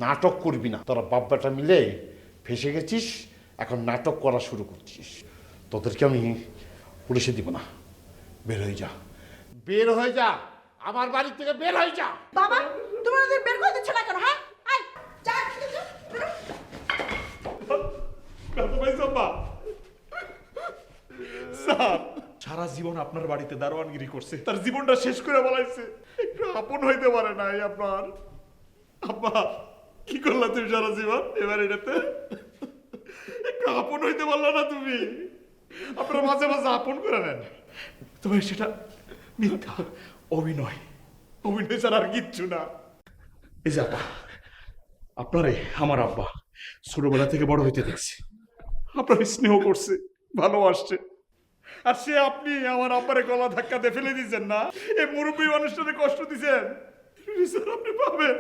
নাটক করবি না, তোরা বাপ বেটা মিলে ফেসে গেছিস, এখন নাটক করা শুরু করছিস। তোদেরকে আমি পুলিশে দিব না, বের হয়ে যা, বের হয়ে যা, আমার বাড়ি থেকে বের হয়ে যা। বাবা তুমি ওদের বের করে দিচ্ছ না কেন? হ্যাঁ আয় যা স্যার সারা জীবন আপনার বাড়িতে দারোয়ানগিরি করছে, তার জীবনটা শেষ করে বলাইছে, একটু আপন হইতে পারে নাই আপনার। আব্বা কি করলা তুমি সারা জীবন এবার এটাতে? একটু আপন হইতে পারলা না তুমি? আপনারা মাঝে মাঝে আপন করে নেন, তবে সেটা মিথ্যা, অভিনয়, অভিনয় ছাড়া আর কিচ্ছু না। এই যে আব্বা, আপনারে আমার আব্বা ছোটবেলা থেকে বড় হইতে দেখছি, আপনার স্নেহ করছে, ভালোবাসছে, আর সে আপনি আমার আব্বারে গলা ধাক্কা দিয়ে ফেলে দিয়েছেন না, এই মুরব্বী মানুষটাকে কষ্ট দিচ্ছেন, আপনি পাবেন।